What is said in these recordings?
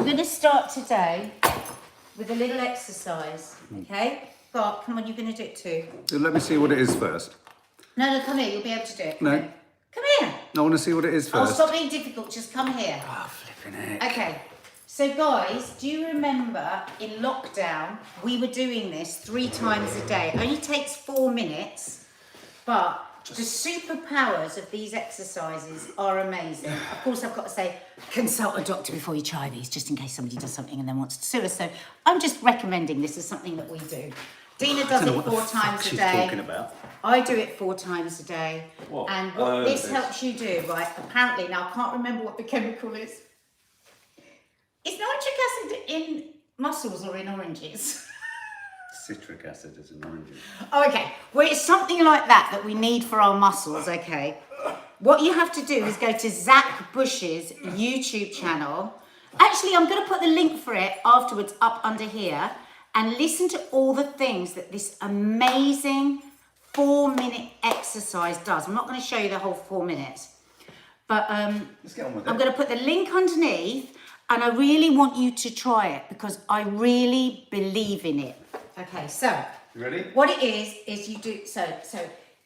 I'm going to start today with a little exercise, okay? But come on, you're going to do it too. Let me see what it is first. No, come here, you'll be able to do it. No. Come here. I want to see what it is Oh, first. stop being difficult, just come here. Oh, flipping heck. Okay, so guys, do you remember in lockdown, we were doing this 3 times a day. It only takes 4 minutes, but the superpowers of these exercises are amazing. Of course, I've got to say, consult a doctor before you try these, just in case somebody does something and then wants to sue us. So I'm just recommending this as something that we do. Dina does it 4 times a day. Talking about. I do it 4 times a day. What? And what this helps you do, right, apparently, now I can't remember what the chemical is. Is nitric acid in mussels or in oranges? Citric acid is an orange. Oh, okay. Well, it's something like that we need for our muscles, okay? What you have to do is go to Zach Bush's YouTube channel. Actually, I'm going to put the link for it afterwards up under here and listen to all the things that this amazing 4-minute exercise does. I'm not going to show you the whole 4 minutes, but Let's get on with it. I'm going to put the link underneath and I really want you to try it because I really believe in it. Okay, so You ready? what it is you do, so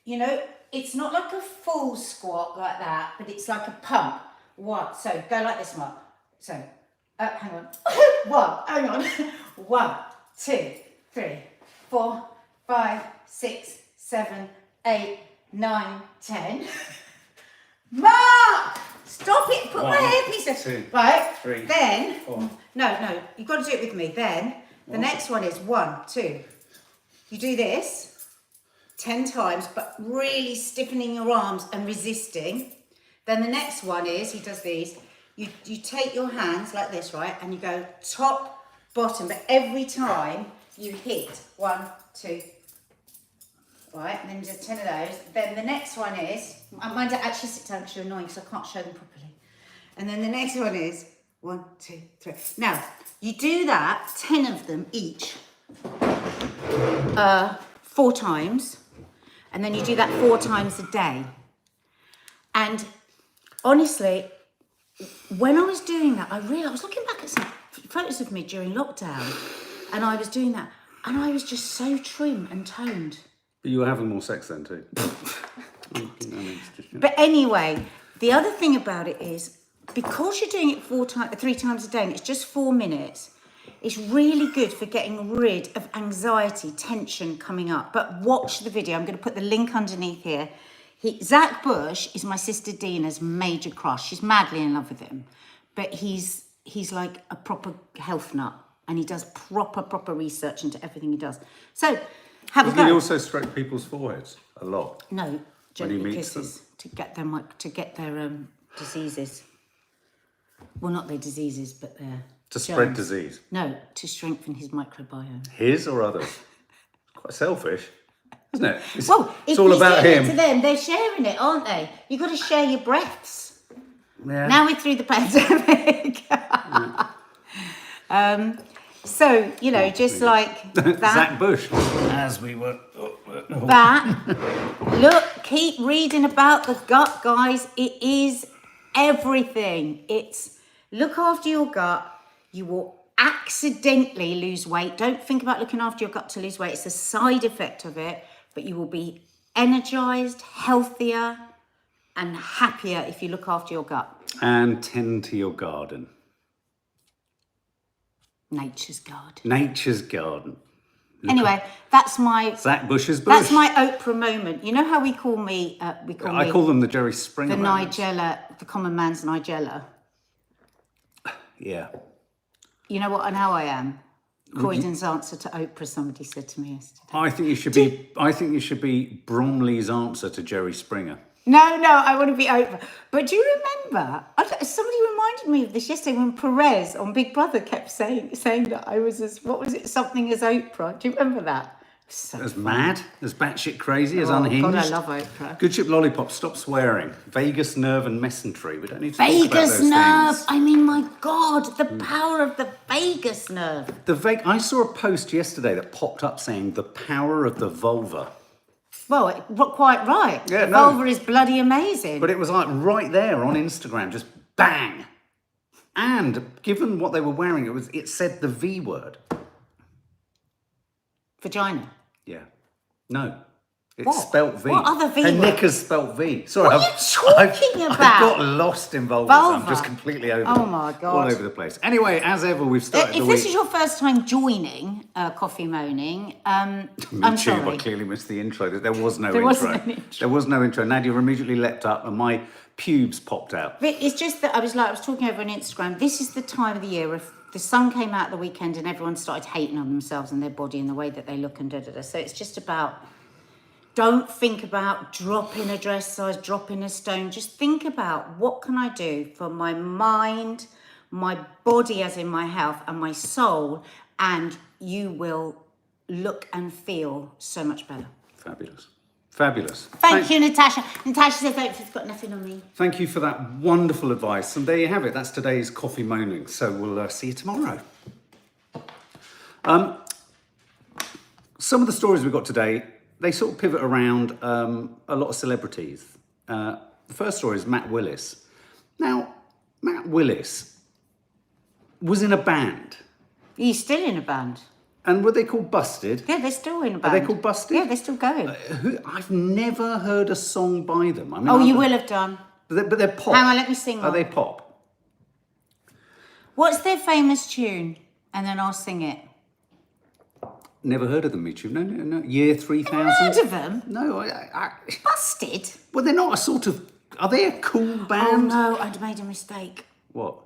you know, it's not like a full squat like that, but it's like a pump. What? So go like this, Mark. So, hang on. 1, hang on. 1, 2, 3, 4, 5, 6, 7, 8, 9, 10. Mark! Stop it, put my 1, hairpiece in. 2, Right, 3, then, 4. no, you've got to do it with me. Then, the next one is 1, 2. You do this 10 times, but really stiffening your arms and resisting. Then the next one is, he does these, you take your hands like this, right? And you go top, bottom, but every time you hit 1, 2, right? And then just 10 of those. Then the next one is, I mind to actually sit down because you're annoying because I can't show them properly. And then the next one is 1, 2, 3. Now, you do that, 10 of them each, 4 times. And then you do that 4 times a day. And honestly, when I was doing that, I was looking back at some photos of me during lockdown, and I was doing that, and I was just so trim and toned. But you were having more sex then too. But anyway, the other thing about it is, because you're doing it 3 times a day, and it's just 4 minutes, it's really good for getting rid of anxiety, tension coming up. But watch the video. I'm going to put the link underneath here. Zach Bush is my sister Dina's major crush. She's madly in love with him. But he's like a proper health nut. And he does proper research into everything he does. So, have a go. He also stroke people's foreheads a lot. No, gently When he meets kisses to get their diseases. Well, not their diseases, but their To germs. spread disease. No, to strengthen his microbiome. His or others? Quite selfish, isn't it? It's If all you about say it him. to them, they're sharing it, aren't they? You've got to share your breaths. Yeah. Now we're through the pandemic. So, you know, just like that. Zach Bush, as we were. That. Look, keep reading about the gut, guys. It is everything. It's look after your gut. You will accidentally lose weight. Don't think about looking after your gut to lose weight. It's a side effect of it, but you will be energized, healthier, and happier if you look after your gut. And tend to your garden. Nature's garden. Nature's garden. Anyway, that's my Zach Bush's bush. that's my Oprah moment. You know how we call me? I call them the Jerry Springer the moments. Nigella, the common man's Nigella. Yeah. You know what? And how I am. Croydon's answer to Oprah. Somebody said to me yesterday. I think you should be Bromley's answer to Jerry Springer. No, I want to be Oprah. But do you remember? Somebody reminded me of this yesterday when Perez on Big Brother kept saying that I was something as Oprah. Do you remember that? So As mad, as batshit crazy, as unhinged. God, I love Oprah. Good Ship Lollipop, stop swearing. Vagus nerve and mesentery. We don't need to talk about Vagus those nerve. things. I mean, my God, the power of the vagus nerve. I saw a post yesterday that popped up saying the power of the vulva. Well, quite right. Yeah, the vulva is bloody amazing. But it was like right there on Instagram, just bang. And given what they were wearing, it said the V word. Vagina. Yeah. No. It's What? spelt V. What other V Her word? knickers spelt V. Sorry, What are you talking I've about? got lost in vulvas. Vulva? I'm just completely over Oh my God. all over the place. Anyway, as ever, we've started If the this week. is your first time joining Coffee Moaning, Me I'm too, sorry. I clearly missed the intro. There was no There intro. wasn't an intro. There was no intro. Nadia immediately leapt up and my pubes popped out. But it's just that I was talking over on Instagram. This is the time of the year if the sun came out the weekend and everyone started hating on themselves and their body and the way that they look and da. So it's just about, don't think about dropping a dress size, dropping a stone. Just think about, what can I do for my mind, my body as in my health, and my soul, and you will look and feel so much better. Fabulous. Fabulous. Thank you, Natasha. Natasha says, "It's got nothing on me." Thank you for that wonderful advice. And there you have it. That's today's Coffee Moaning. So we'll see you tomorrow. Some of the stories we've got today, they sort of pivot around a lot of celebrities. The first story is Matt Willis. Now, Matt Willis was in a band. He's still in a band. And were they called Busted? Yeah, they're still in a band. Are they called Busted? Yeah, they're still going. I've never heard a song by them. I mean, Oh, you will have done. But they're pop. Hang on, let me sing Are one. they pop? What's their famous tune? And then I'll sing it. Never heard of them, Michu. No. Year 3000. Heard of them? No, Busted? well, they're not a sort of. Are they a cool Oh band? no, I'd made a mistake. What?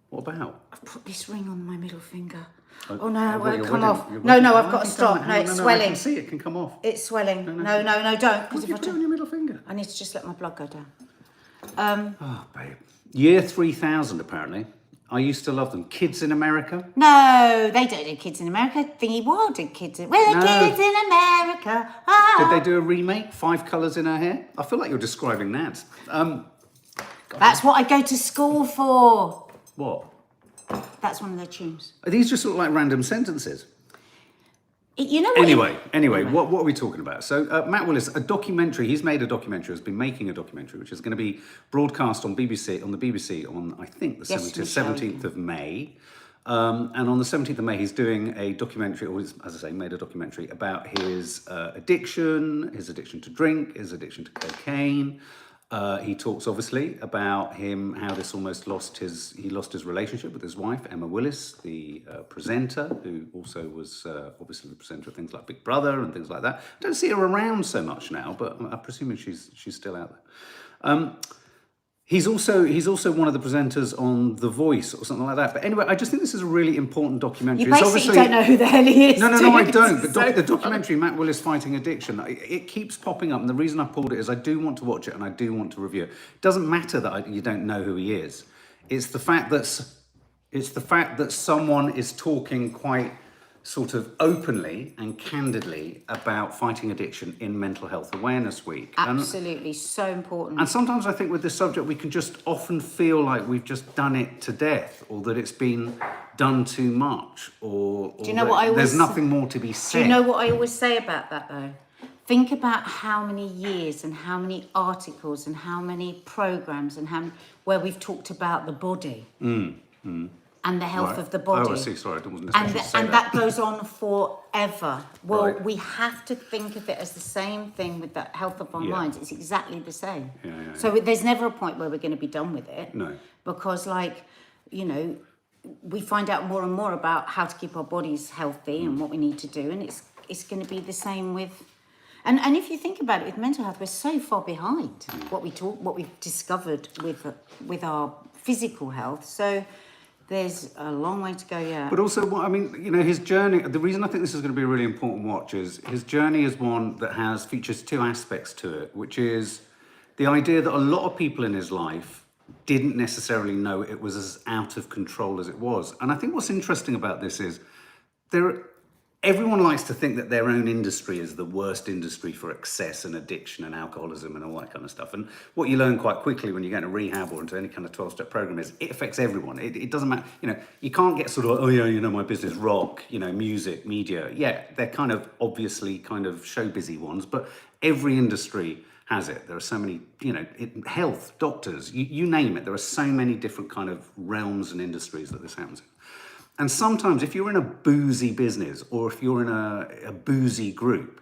What about? I've put this ring on my middle finger. Oh, Oh no, it well, won't you're come wedding- off. you're No, wedding- I've Oh, got it to can stop. come- No, it's I swelling. can see it can come off. It's swelling. No, don't. What Because do you if put on your middle finger? I need to just let my blood go down. Oh, babe. Year 3000, apparently. I used to love them. Kids in America. No, they don't do Kids in America. Thingy Wild did Kids in... We're the No. Kids in America. Ah. Did they do a remake? 5 colours in her hair? I feel like you're describing that. That's what I go to school for. What? That's one of their tunes. Are these just sort of like random sentences? You know what? Anyway, what are we talking about? So Matt Willis, a documentary, he's made a documentary, has been making a documentary, which is going to be broadcast on the BBC on, I think, the Yes, 17th of May. And on the 17th of May, he's doing a documentary, or as I say, made a documentary about his addiction to drink, his addiction to cocaine. He talks obviously about how this almost lost his relationship with his wife, Emma Willis, the presenter, who also was obviously the presenter of things like Big Brother and things like that. I don't see her around so much now, but I'm presuming she's still out there. He's also one of the presenters on The Voice or something like that. But anyway, I just think this is a really important documentary. You basically don't know who the hell he is. No, I don't. But So the documentary, Matt Willis Fighting Addiction, it keeps popping up. And the reason I pulled it is I do want to watch it and I do want to review it. It doesn't matter that you don't know who he is. It's the fact that someone is talking quite sort of openly and candidly about fighting addiction in Mental Health Awareness Week. Absolutely, so important. And sometimes I think with this subject, we can just often feel like we've just done it to death, or that it's been done too much, or Do you know that what I always there's nothing more to be said. Do you know what I always say about that though? Think about how many years and how many articles and how many programs and where we've talked about the body and the health Right. of the body. Oh, I see. Sorry, I wasn't listening to you say And that goes on forever. Well, Right. we have to think of it as the same thing with the health of our Yeah. minds. It's exactly the same. Yeah. So there's never a point where we're going to be done with it. No. Because, we find out more and more about how to keep our bodies healthy and what we need to do. And it's going to be the same with... And if you think about it, with mental health, we're so far behind what we've discovered with our physical health. So... there's a long way to go, yeah. But also, his journey, the reason I think this is going to be a really important watch is his journey is one that features 2 aspects to it, which is the idea that a lot of people in his life didn't necessarily know it was as out of control as it was. And I think what's interesting about this is everyone likes to think that their own industry is the worst industry for excess and addiction and alcoholism and all that kind of stuff. And what you learn quite quickly when you go into rehab or into any kind of 12-step program is it affects everyone. It doesn't matter. You can't get sort of, my business, rock, music, media. Yeah, they're kind of obviously kind of show busy ones, but every industry has it. There are so many, health, doctors, you name it. There are so many different kind of realms and industries that this happens in. And sometimes if you're in a boozy business or if you're in a boozy group,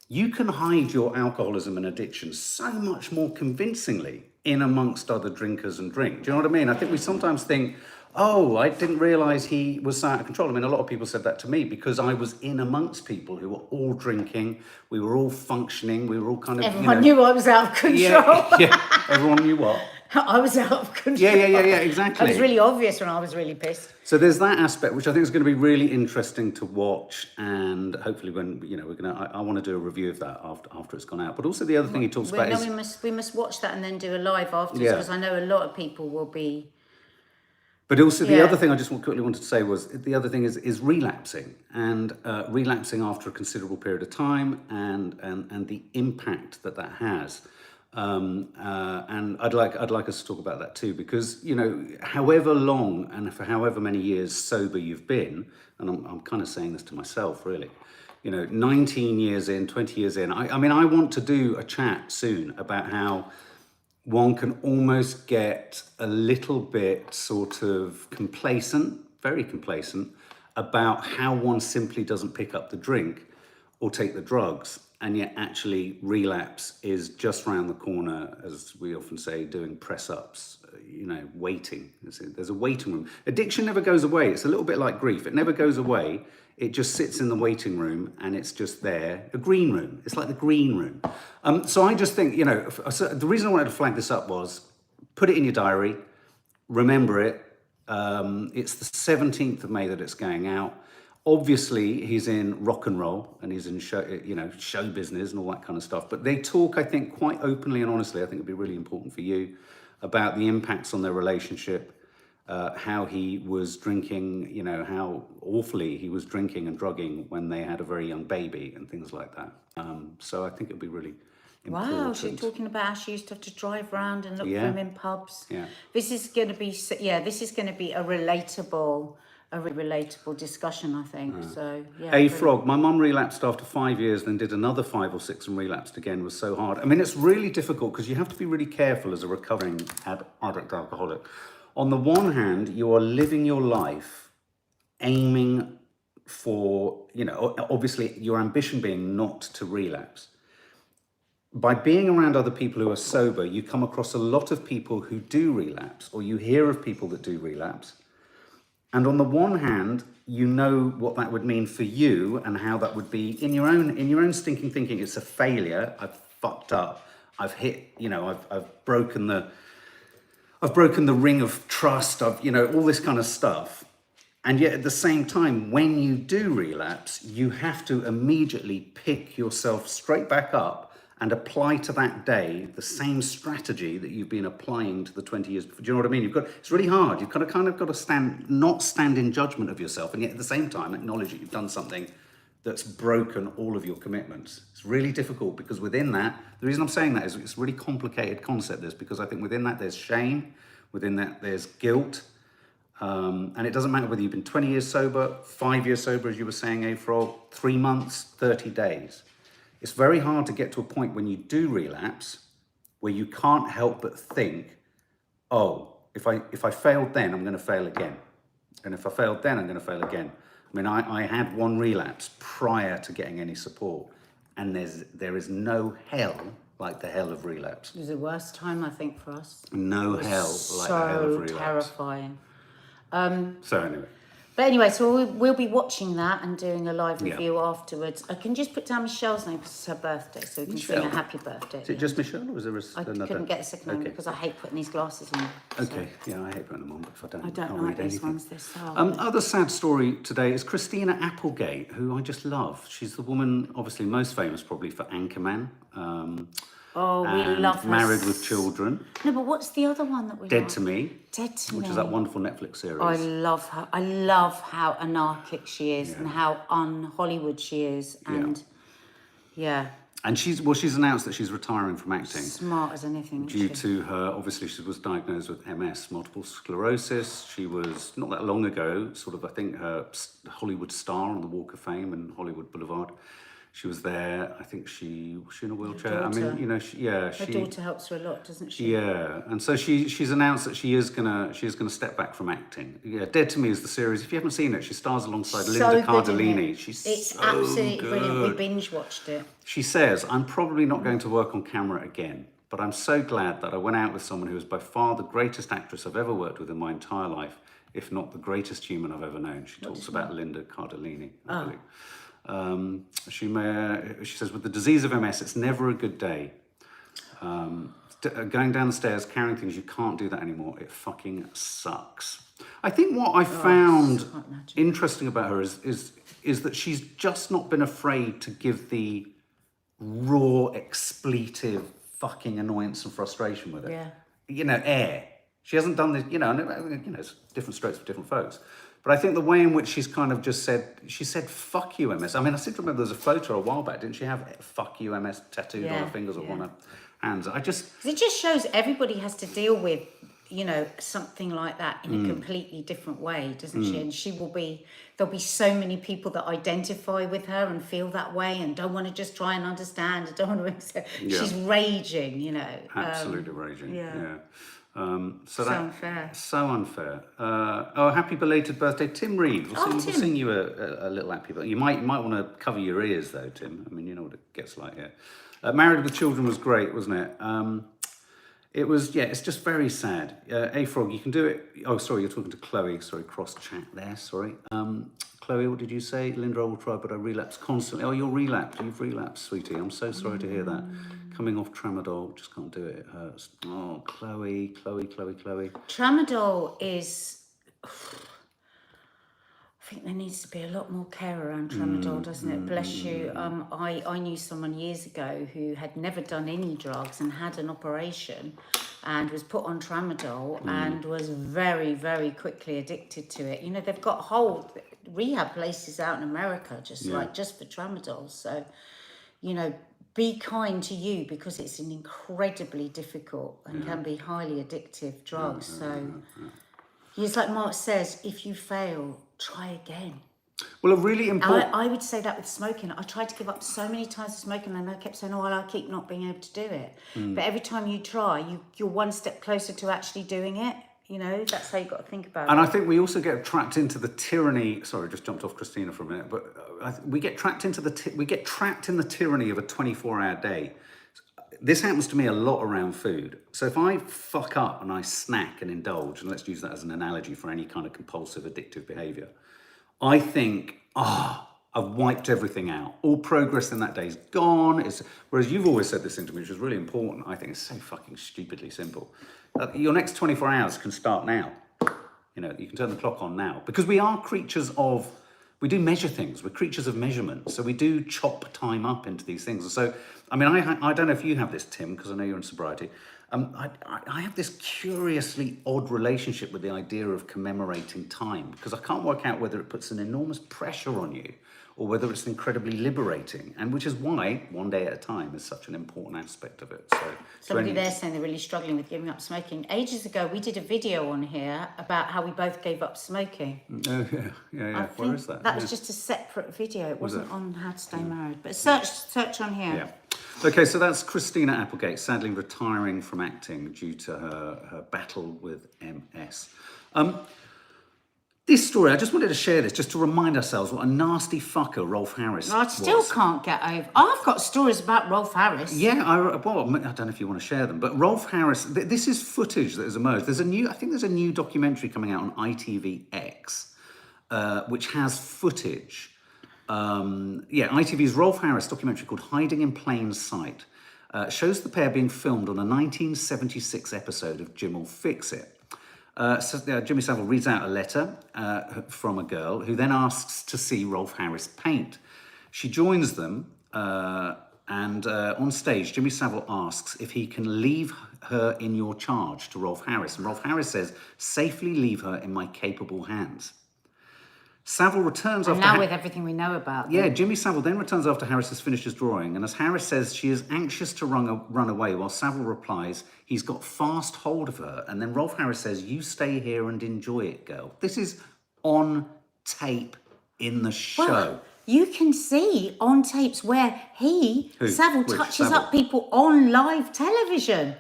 you can hide your alcoholism and addiction so much more convincingly in amongst other drinkers and drink. Do you know what I mean? I think we sometimes think, oh, I didn't realise he was so out of control. I mean, a lot of people said that to me because I was in amongst people who were all drinking, we were all functioning, we were all kind of, Everyone knew I was out of control. Yeah, everyone knew what? I was out of control. Yeah, exactly. It was really obvious when I was really pissed. So there's that aspect, which I think is going to be really interesting to watch, and hopefully when, I want to do a review of that after it's gone out. But also the other thing he talks about is... we must watch that and then do a live afterwards, Yeah. because I know a lot of people will be... But also the other thing I just quickly wanted to say was, the other thing is relapsing, and relapsing after a considerable period of time, and the impact that has. And I'd like us to talk about that too, because however long and for however many years sober you've been, and I'm kind of saying this to myself really, 19 years in, 20 years in, I mean I want to do a chat soon about how one can almost get a little bit sort of complacent, very complacent, about how one simply doesn't pick up the drink or take the drugs, and yet actually relapse is just round the corner, as we often say, doing press-ups, waiting. There's a waiting room. Addiction never goes away. It's a little bit like grief. It never goes away. It just sits in the waiting room, and it's just there. A green room. It's like the green room. So I just think, the reason I wanted to flag this up was, put it in your diary, remember it. It's the 17th of May that it's going out. Obviously, he's in rock and roll, and he's in show business and all that kind of stuff. But they talk, I think, quite openly and honestly. I think it'd be really important for you about the impacts on their relationship. How he was drinking, how awfully he was drinking and drugging when they had a very young baby and things like that. So I think it'd be really important. Wow, she's talking about how she used to have to drive around and look for him in pubs. Yeah. This is going to be a relatable discussion, I think. So yeah. Frog, my mum relapsed after 5 years, then did another 5 or 6 and relapsed again. Was so hard. I mean, it's really difficult because you have to be really careful as a recovering addict alcoholic. On the one hand, you are living your life aiming for, obviously your ambition being not to relapse. By being around other people who are sober, you come across a lot of people who do relapse, or you hear of people that do relapse. And on the one hand, you know what that would mean for you and how that would be in your own stinking thinking. It's a failure. I've fucked up. I've hit, I've broken the ring of trust, all this kind of stuff. And yet at the same time, when you do relapse, you have to immediately pick yourself straight back up and apply to that day the same strategy that you've been applying to the 20 years before. Do you know what I mean? It's really hard. You've kind of got to not stand in judgment of yourself, and yet at the same time acknowledge that you've done something that's broken all of your commitments. It's really difficult because within that, the reason I'm saying that is it's a really complicated concept, this, because I think within that there's shame, within that there's guilt, and it doesn't matter whether you've been 20 years sober, 5 years sober, as you were saying, Afrog, 3 months, 30 days. It's very hard to get to a point when you do relapse where you can't help but think, oh, if I failed then, I'm going to fail again. And if I failed then, I'm going to fail again. I mean, I had one relapse prior to getting any support, and there is no hell like the hell of relapse. It was the worst time, I think, for us. No hell like the hell of relapse. So terrifying. So anyway. But anyway, so we'll be watching that and doing a live review afterwards. I can just put down Michelle's name because it's her birthday, so we can sing a happy birthday. Is it just Michelle, or is there another? I couldn't get a second name because I hate putting these glasses on. Okay, yeah, I hate putting them on, but if I don't read like these anything. ones, they're so Other sad story today is Christina Applegate, who I just love. She's the woman, obviously most famous probably for Anchorman. We love her. Married with Children. No, but what's the other one that we Dead love? to Me. Dead to Me. Which is that wonderful Netflix series. I love her. I love how anarchic she is and how un-Hollywood she is. And And she's announced that she's retiring from acting. Smart as anything. Due to her, obviously she was diagnosed with MS, multiple sclerosis. She was, not that long ago, sort of, I think, her Hollywood star on the Walk of Fame and Hollywood Boulevard. She was there. I think was she in a wheelchair? I daughter. mean, you know, Her daughter helps her a lot, doesn't she? Yeah, and so she's announced that she is gonna step back from acting. Yeah, Dead to Me is the series. If you haven't seen it, she stars alongside Linda Cardellini. It's absolutely brilliant. We binge watched it. She says, "I'm probably not going to work on camera again, but I'm so glad that I went out with someone who is by far the greatest actress I've ever worked with in my entire life, if not the greatest human I've ever known." She talks about Linda Cardellini, I believe. She says, "With the disease of MS, it's never a good day. Going down the stairs, carrying things, you can't do that anymore. It fucking sucks." I think what I found interesting about her is that she's just not been afraid to give the raw, expletive fucking annoyance and frustration with it. Yeah. You know, air. She hasn't done this, it's different strokes for different folks. But I think the way in which she's kind of just she said, "Fuck you, MS." I mean, I seem to remember there's a photo a while back, didn't she have "Fuck you, MS" tattooed on her fingers or on her hands? It just shows everybody has to deal with, something like that in a completely different way, doesn't she? And there'll be so many people that identify with her and feel that way and don't want to just try and understand. And don't want to. She's raging, Absolutely raging. Yeah. So unfair. So unfair. Happy belated birthday, Tim Reed. We'll sing you a little happy birthday. You might want to cover your ears though, Tim. I mean, you know what it gets like here. Married with Children was great, wasn't it? It was, it's just very sad. A-Frog, you can do it. Oh, sorry, you're talking to Chloe. Sorry, cross chat there, sorry. Chloe, what did you say? Linda, I will try, but I relapse constantly. Oh, you've relapsed, sweetie. I'm so sorry to hear that. Coming off tramadol, just can't do it. It hurts. Oh, Chloe. Tramadol is... I think there needs to be a lot more care around tramadol, doesn't it? Bless you. I knew someone years ago who had never done any drugs and had an operation and was put on tramadol and was very, very quickly addicted to it. They've got whole rehab places out in America just for tramadol. So, be kind to you because it's an incredibly difficult and can be highly addictive drug. It's like Mark says, if you fail, try again. Well, a really important... I would say that with smoking. I tried to give up so many times with smoking and I kept saying, I keep not being able to do it. But every time you try, you're one step closer to actually doing it. That's how you've got to think about it. And I think we also get trapped into the tyranny... Sorry, I just jumped off Christina for a minute. But we get trapped in the tyranny of a 24-hour day. This happens to me a lot around food. So if I fuck up and I snack and indulge, and let's use that as an analogy for any kind of compulsive addictive behaviour, I think, I've wiped everything out. All progress in that day is gone. Whereas you've always said this thing to me, which is really important. I think it's so fucking stupidly simple. Your next 24 hours can start now. You can turn the clock on now. Because we are creatures of... We do measure things. We're creatures of measurement. So we do chop time up into these things. And so, I mean, I don't know if you have this, Tim, because I know you're in sobriety. I have this curiously odd relationship with the idea of commemorating time because I can't work out whether it puts an enormous pressure on you or whether it's incredibly liberating, and which is why one day at a time is such an important aspect of it. So somebody there saying they're really struggling with giving up smoking. Ages ago, we did a video on here about how we both gave up smoking. Oh, yeah. Where is that? That was just a separate video. It wasn't on how to stay married. But search on here. Yeah. Okay, so that's Christina Applegate, sadly retiring from acting due to her battle with MS. This story, I just wanted to share this just to remind ourselves what a nasty fucker Rolf Harris I still can't get over. I've got stories about Rolf Harris. Yeah, I don't know if you want to share them, but Rolf Harris, this is footage that has emerged. I think there's a new documentary coming out on ITVX, which has footage. ITV's Rolf Harris documentary called Hiding in Plain Sight shows the pair being filmed on a 1976 episode of Jim'll Fix It. Jimmy Savile reads out a letter from a girl who then asks to see Rolf Harris paint. She joins them and on stage, Jimmy Savile asks if he can leave her in your charge to Rolf Harris. And Rolf Harris says, safely leave her in my capable hands. Savile returns after... Now with everything we know about them. Yeah, Jimmy Savile then returns after Harris has finished his drawing, and as Harris says she is anxious to run away, while Savile replies he's got fast hold of her, and then Rolf Harris says, you stay here and enjoy it, girl. This is on tape in the show. Well, you can see on tapes where Savile Which touches Savile? up people on live television.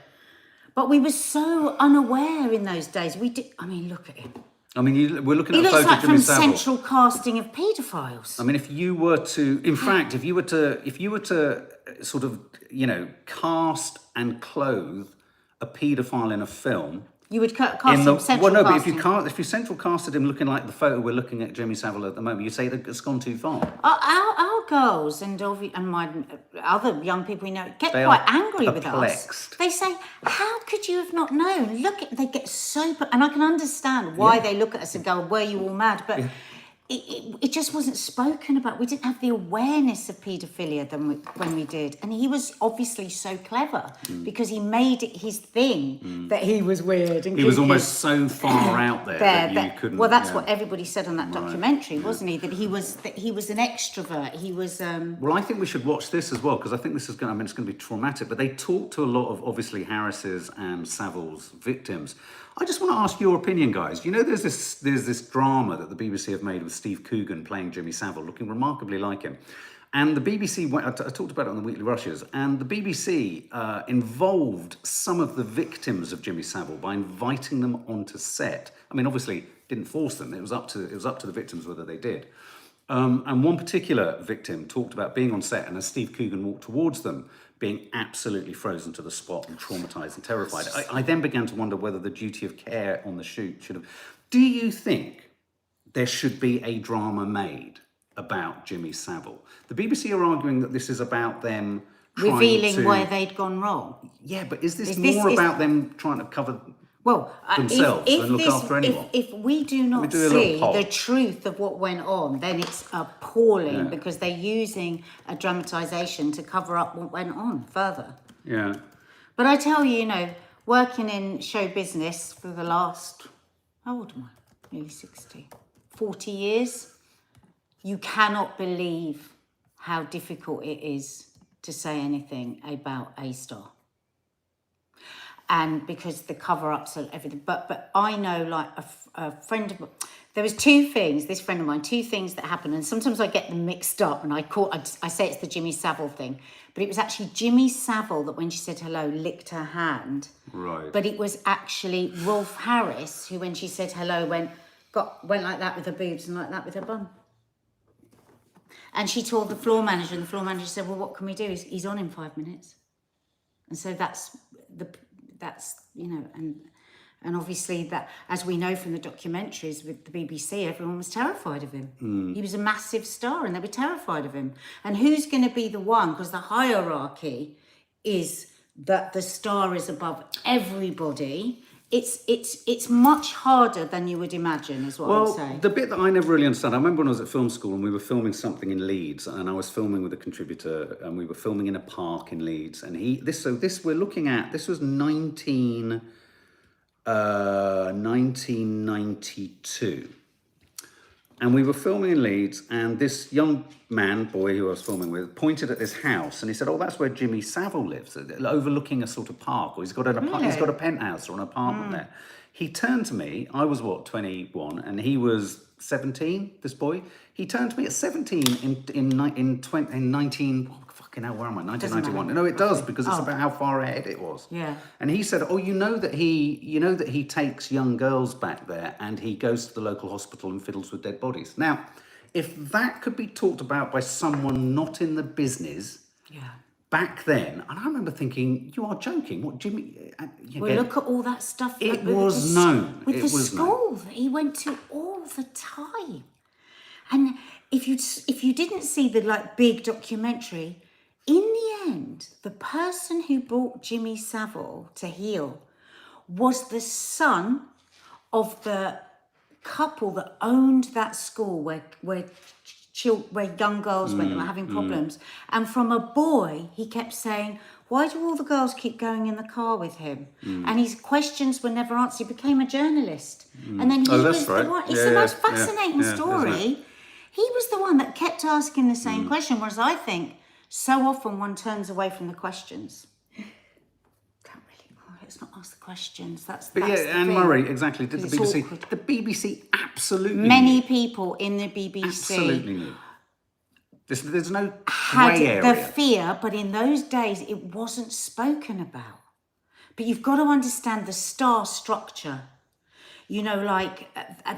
But we were so unaware in those days. Look at him. I mean, we're looking He at a looks photo like of Jimmy from Savile. central casting of paedophiles. I mean, if you were to sort of, cast and clothe a paedophile in a film. You would cast him central but casting. if you central casted him looking like the photo we're looking at Jimmy Savile at the moment, you say that it's gone too far. Our girls and my other young people we know get quite angry with us. They say, "How could you have not known?" They get so, and I can understand why they look at us and go, "Were you all mad?" But it just wasn't spoken about. We didn't have the awareness of paedophilia when we did, and he was obviously so clever because he made it his thing that he was weird. And he was almost so far out there that you couldn't. Well, that's what everybody said on that documentary, wasn't he? That he was an extrovert. He was. Well, I think we should watch this as well because I think this is going. I mean, it's going to be traumatic. But they talk to a lot of obviously Harris's and Savile's victims. I just want to ask your opinion, guys. You know, there's this drama that the BBC have made with Steve Coogan playing Jimmy Savile, looking remarkably like him. And the BBC, I talked about it on the Weekly Rushes, and the BBC involved some of the victims of Jimmy Savile by inviting them onto set. I mean, obviously, didn't force them. It was up to the victims whether they did. And one particular victim talked about being on set, and as Steve Coogan walked towards them, being absolutely frozen to the spot and traumatised and terrified. I then began to wonder whether the duty of care on the shoot should have... Do you think there should be a drama made about Jimmy Savile? The BBC are arguing that this is about them revealing where they'd gone wrong. Yeah, but is this about them trying to cover... themselves and look after anyone? If we do not see the truth of what went on, then it's appalling because they're using a dramatisation to cover up what went on further. Yeah. But I tell you, working in show business for the last, how old am I? Nearly 60. 40 years. You cannot believe how difficult it is to say anything about a star. And because the cover-ups and everything, but I know, like a friend of mine, there was two things that happened, and sometimes I get them mixed up, and I say it's the Jimmy Savile thing, but it was actually Jimmy Savile that when she said hello licked her hand, right? But it was actually Rolf Harris who, when she said hello, went like that with her boobs and like that with her bum. And she told the floor manager, and the floor manager said, "Well, what can we do? He's on in 5 minutes." And so that's and obviously that, as we know from the documentaries with the BBC, everyone was terrified of him. He was a massive star and they were terrified of him. And who's going to be the one? Because the hierarchy is that the star is above everybody. It's much harder than you would imagine, is what I'm saying. The bit that I never really understand, I remember when I was at film school and we were filming something in Leeds, and I was filming with a contributor, and we were filming in a park in Leeds, and this we're looking at, this was 1992. And we were filming in Leeds, and this young boy who I was filming with, pointed at this house, and he said, "Oh, that's where Jimmy Savile lives, overlooking a sort of park, or he's got a penthouse or an apartment there." He turned to me. I was 21, and he was 17. This boy. He turned to me at 17 in 19. Fucking hell, where am I? 1991. No, it does, because it's about how far ahead it was. Yeah. And he said, "Oh, you know that he takes young girls back there, and he goes to the local hospital and fiddles with dead bodies." Now, if that could be talked about by someone not in the business, back then, and I remember thinking, "You are joking? What, Jimmy?" Look at all that stuff. It was known. With the school that he went to all the time. And if you didn't see the big documentary, in the end, the person who brought Jimmy Savile to heel was the son of the couple that owned that school where young girls went and were having problems. And from a boy, he kept saying, "Why do all the girls keep going in the car with him?" And his questions were never answered. He became a journalist. And then he was the one. It's the most fascinating story. He was the one that kept asking the same question, whereas I think so often one turns away from the questions. Let's not ask the questions. That's Anne Murray, exactly. Did the BBC? Awkward. The BBC absolutely. Many people in the BBC absolutely knew. There's no had grey area. the fear, but in those days it wasn't spoken about. But you've got to understand the star structure. You know, like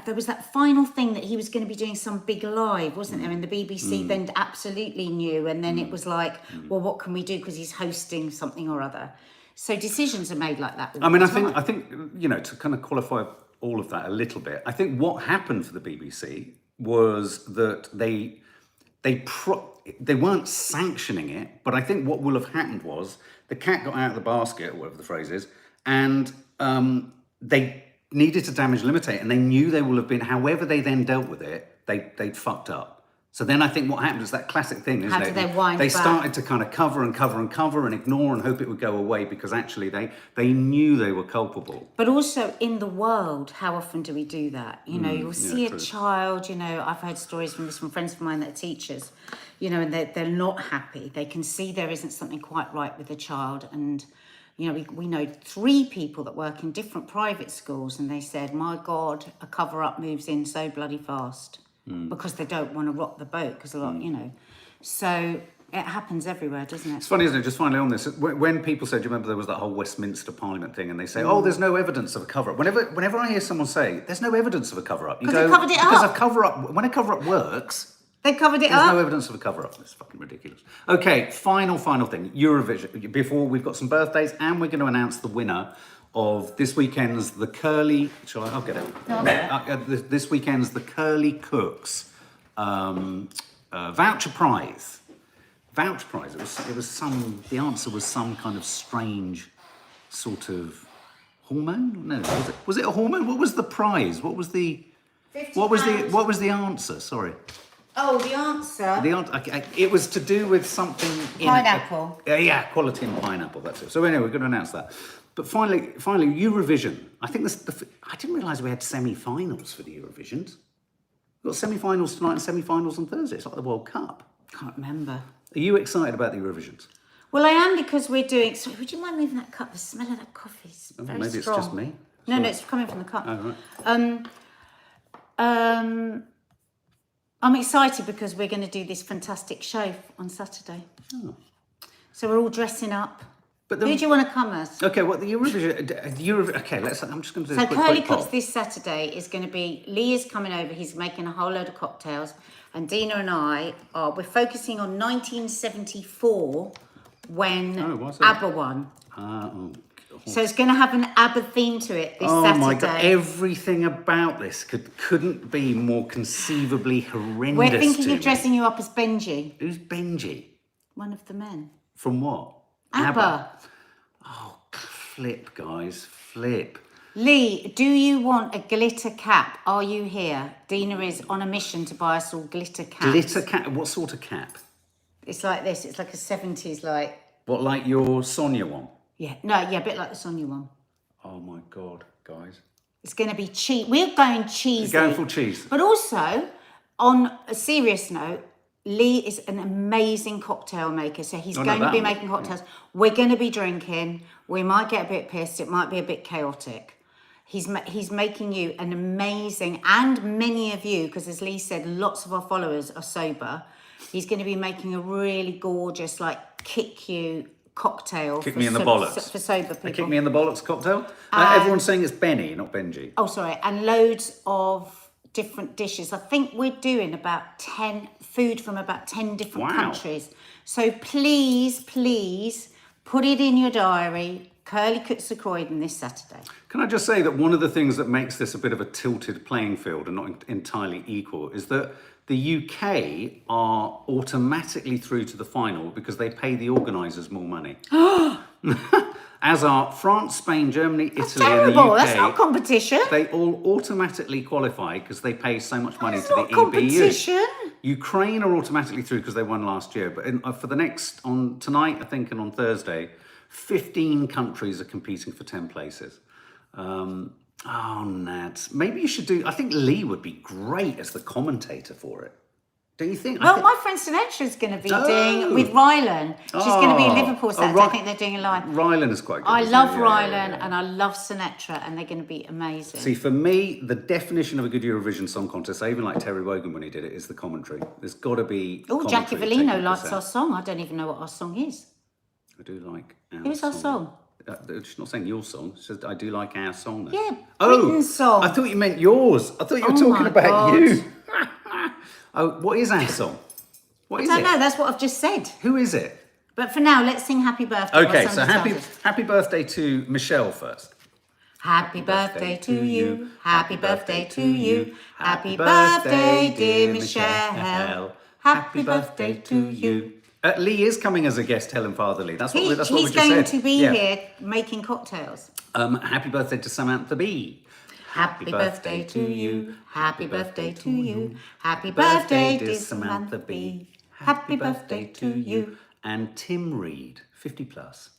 there was that final thing that he was going to be doing some big live, wasn't there? And the BBC then absolutely knew. And then it was like, well, what can we do? Because he's hosting something or other. So decisions are made like that. I mean, I think, you know, to kind of qualify all of that a little bit, I think what happened for the BBC was that they weren't sanctioning it, but I think what will have happened was the cat got out of the basket, or whatever the phrase is, and they needed to damage limitate, and they knew they will have been, however they then dealt with it, they'd fucked up. So then I think what happened is that classic thing, isn't it? How did they wind back? Started to kind of cover and ignore and hope it would go away, because actually they knew they were culpable. But also in the world, how often do we do that? You know, you'll see a child, you know, I've heard stories from friends of mine that are teachers, you know, and they're not happy. They can see there isn't something quite right with the child. And, you know, we know 3 people that work in different private schools, and they said, my God, a cover-up moves in so bloody fast. Because they don't want to rock the boat, because a lot, you know. So it happens everywhere, doesn't it? It's funny, isn't it? Just finally on this, when people said, do you remember there was that whole Westminster Parliament thing, and they say, oh, there's no evidence of a cover-up. Whenever I hear someone say, there's no evidence of a cover-up, you go, they covered it because up. a cover-up, when a cover-up works, They covered it there's up. no evidence of a cover-up. It's fucking ridiculous. Okay, final thing. Eurovision. Before, we've got some birthdays, and we're going to announce the winner of this weekend's the Curly... I'll get it. No, This weekend's the Curly Cooks voucher prize. Voucher prize. It was some... The answer was some kind of strange sort of hormone? No, was it a hormone? What was the prize? What was the... What was the answer? Sorry. Oh, the answer. It was to do with something in Pineapple. Yeah, quality in pineapple. That's it. So anyway, we're going to announce that. But finally, Eurovision. I think I didn't realise we had semi-finals for the Eurovisions. We've got semi-finals tonight and semi-finals on Thursday. It's like the World Cup. Can't remember. Are you excited about the Eurovisions? Well, I am, because we're doing... Sorry, would you mind moving that cup? The smell of that coffee is very Maybe strong. it's just me. No, it's coming from the cup. Oh, right. I'm excited because we're going to do this fantastic show on Saturday. Oh. So we're all dressing up. But Who do you want to come as? Okay, well, the Eurovision... Okay, I'm just going to do So a quick Curly poll. Cooks this Saturday is going to be... Lee is coming over. He's making a whole load of cocktails. And Dina and I we're focusing on 1974 when ABBA won. So it's going to have an ABBA theme to it this Saturday. Oh my God, everything about this couldn't be more conceivably horrendous. We're thinking of dressing you up as Benji. Who's Benji? One of the men. From what? ABBA. Oh, flip, guys, flip. Lee, do you want a glitter cap? Are you here? Dina is on a mission to buy us all glitter caps. Glitter cap? What sort of cap? It's like this. It's like a 70s, like... What, like your Sonia one? Yeah, no, yeah, a bit like the Sonia one. Oh my God, guys. It's going to be cheap. We're going cheesy. You're going full cheese. But also, on a serious note, Lee is an amazing cocktail maker. So he's going to be making cocktails. Yeah. We're going to be drinking. We might get a bit pissed. It might be a bit chaotic. He's making you an amazing, and many of you, because as Lee said, lots of our followers are sober. He's going to be making a really gorgeous, like, kick you cocktail. Kick me in the bollocks. For sober people. A kick me in the bollocks cocktail? Everyone's saying it's Benny, not Benji. Oh, sorry. And loads of different dishes. I think we're doing about 10 food from about 10 different countries. So please put it in your diary. Curly Cooks of Croydon this Saturday. Can I just say that one of the things that makes this a bit of a tilted playing field and not entirely equal is that the UK are automatically through to the final because they pay the organisers more money. As are France, Spain, Germany, Italy, and the UK. That's not competition. They all automatically qualify because they pay so much money to the EBU. Competition. Ukraine are automatically through because they won last year. But for the next, on tonight, I think, and on Thursday, 15 countries are competing for 10 places. Oh, Nads. Maybe you should do... I think Lee would be great as the commentator for it. Don't you think? Well, my friend Sinetra's going to be doing with Rylan. She's going to be in Liverpool Saturday. I think they're doing a live. Rylan is quite good. I love Rylan and I love Sinatra, and they're going to be amazing. See, for me, the definition of a good Eurovision Song Contest, I even like Terry Wogan when he did it, is the commentary. There's got to be. Oh, Jackie Vellino likes our song. I don't even know what our song is. I do like our Who's our song? She's not saying your song. She says, I do like our song. Then. Yeah, Britain's song. I thought you meant yours. I thought you were talking about you. Oh, what is our song? What is it? I don't know. That's what I've just said. Who is it? But for now, let's sing Happy Birthday. Okay, so happy birthday to Michelle first. Happy birthday to you. Happy birthday to you. Happy birthday, dear Michelle. Happy birthday to you. Lee is coming as a guest, Helen Fatherley. That's what we just said. He's going to be here making cocktails. Happy birthday to Samantha B. Happy birthday to you. Happy birthday to you. Happy birthday, dear Samantha B. Happy birthday to you. And Tim Reed, 50 plus.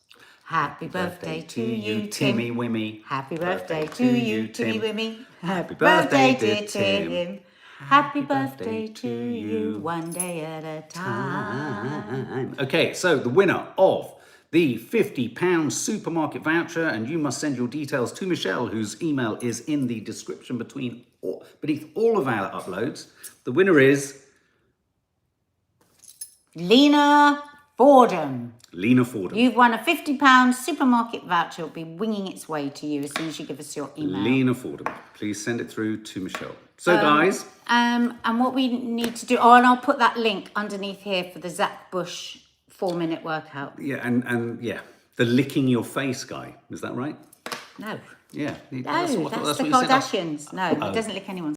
Happy birthday to you, Timmy Wimmy. Happy birthday to you, Timmy Wimmy. Happy birthday, dear Tim. Happy birthday to you, one day at a time. Okay, so the winner of the £50 supermarket voucher, and you must send your details to Michelle, whose email is in the description beneath all of our uploads. The winner is Lena Fordham. Lena Fordham. You've won a £50 supermarket voucher. It'll be winging its way to you as soon as you give us your email. Lena Fordham. Please send it through to Michelle. So, guys. And what we need to do, and I'll put that link underneath here for the Zach Bush 4-minute workout. Yeah, and the licking your face guy. Is that right? No. Yeah. No, that's the Kardashians. No, it doesn't lick anyone's